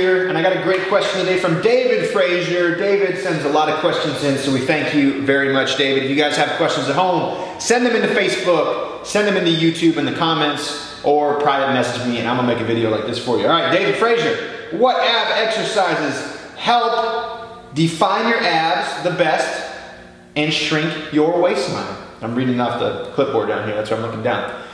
here, and I got a great question today from David Frazier. David sends a lot of questions in, so we thank you very much, David. If you guys have questions at home, send them into Facebook, send them into YouTube in the comments, or private message me, and I'm gonna make a video like this for you. All right, David Frazier, what ab exercises help define your abs the best and shrink your waistline? I'm reading off the clipboard down here, that's where I'm looking down.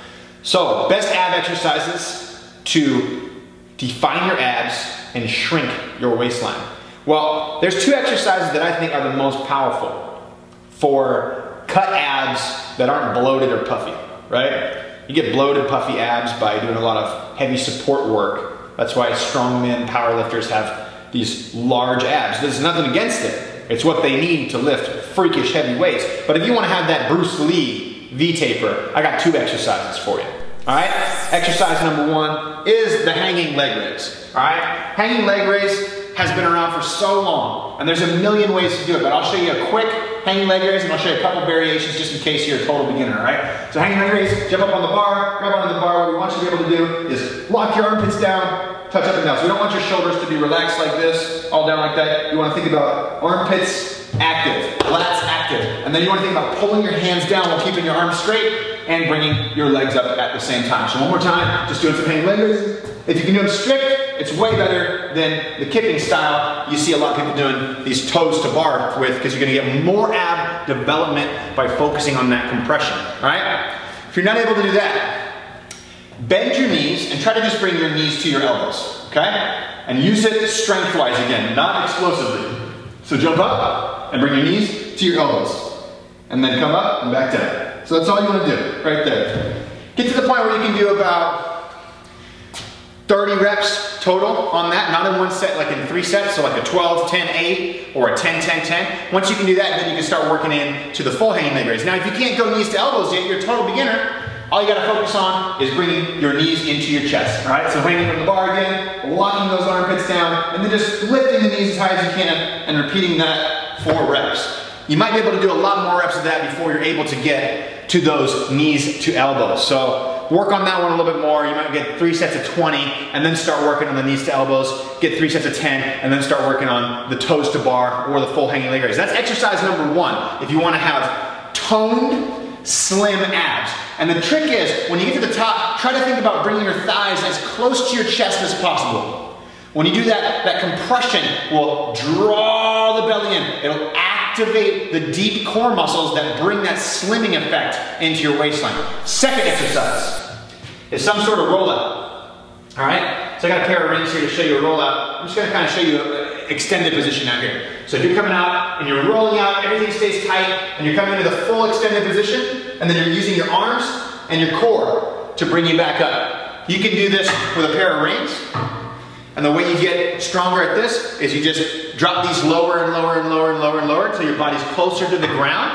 So, best ab exercises to define your abs and shrink your waistline. Well, there's two exercises that I think are the most powerful for cut abs that aren't bloated or puffy, right? You get bloated, puffy abs by doing a lot of heavy support work. That's why strongmen, powerlifters have these large abs. There's nothing against it. It's what they need to lift freakish heavy weights. But if you want to have that Bruce Lee V-taper, I got two exercises for you. All right, exercise number one is the hanging leg raise. All right, hanging leg raise has been around for so long, and there's a million ways to do it, but I'll show you a quick hanging leg raise, and I'll show you a couple variations just in case you're a total beginner, all right? So hanging leg raise, jump up on the bar, grab onto the bar. What we want you to be able to do is lock your armpits down, touch up and down. So we don't want your shoulders to be relaxed like this, all down like that. You want to think about armpits active, lats active, and then you want to think about pulling your hands down while keeping your arms straight and bringing your legs up at the same time. So one more time, just doing some hanging leg raises. If you can do them strict, it's way better than the kipping style you see a lot of people doing these toes to bar with, because you're gonna get more ab development by focusing on that compression, all right? If you're not able to do that, bend your knees and try to just bring your knees to your elbows, okay? And use it strength-wise again, not explosively. So jump up and bring your knees to your elbows. And then come up and back down. So that's all you want to do, right there. Get to the point where you can do about 30 reps total on that, not in one set, like in 3 sets, so like a 12, 10, 8, or a 10, 10, 10. Once you can do that, then you can start working in to the full hanging leg raise. Now, if you can't go knees to elbows yet, you're a total beginner, all you gotta focus on is bringing your knees into your chest, all right? So hanging from the bar again, locking those armpits down, and then just lifting the knees as high as you can and repeating that 4 reps. You might be able to do a lot more reps of that before you're able to get to those knees to elbows. So work on that one a little bit more. You might get 3 sets of 20 and then start working on the knees to elbows. Get 3 sets of 10 and then start working on the toes to bar or the full hanging leg raise. That's exercise number 1 if you want to have toned, slim abs. And the trick is, when you get to the top, try to think about bringing your thighs as close to your chest as possible. When you do that, that compression will draw the belly in. It'll activate the deep core muscles that bring that slimming effect into your waistline. Second exercise is some sort of rollout. All right? So I got a pair of rings here to show you a rollout. I'm just gonna kind of show you an extended position out here. So if you're coming out and you're rolling out, everything stays tight, and you're coming into the full extended position, and then you're using your arms and your core to bring you back up. You can do this with a pair of rings. And the way you get stronger at this is you just drop these lower and lower and lower and lower and lower until your body's closer to the ground.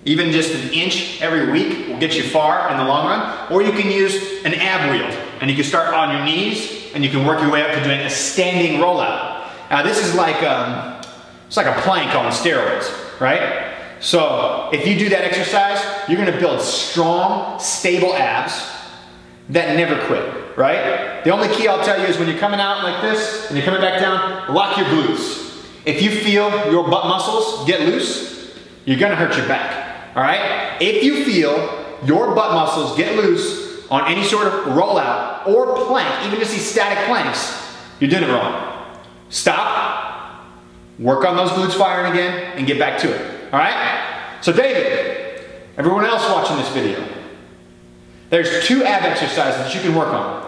Even just an inch every week will get you far in the long run. Or you can use an ab wheel, and you can start on your knees and you can work your way up to doing a standing rollout. Now this is like it's like a plank on steroids, right? So if you do that exercise, you're gonna build strong, stable abs that never quit, right? The only key I'll tell you is when you're coming out like this and you're coming back down, lock your glutes. If you feel your butt muscles get loose, you're gonna hurt your back, all right? If you feel your butt muscles get loose on any sort of rollout or plank, even just these static planks, you're doing it wrong. Stop, work on those glutes firing again, and get back to it, all right? So David, everyone else watching this video, there's 2 ab exercises that you can work on.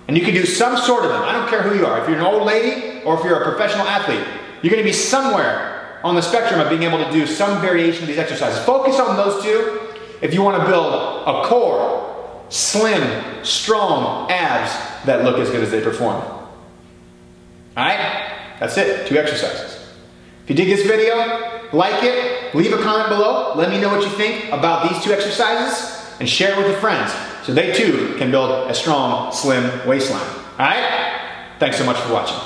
And you can do some sort of them. I don't care who you are. If you're an old lady or if you're a professional athlete, you're going to be somewhere on the spectrum of being able to do some variation of these exercises. Focus on those 2 if you want to build a core, slim, strong abs that look as good as they perform. All right? That's it. 2 exercises. If you dig this video, like it, leave a comment below. Let me know what you think about these 2 exercises and share it with your friends so they too can build a strong, slim waistline. All right? Thanks so much for watching.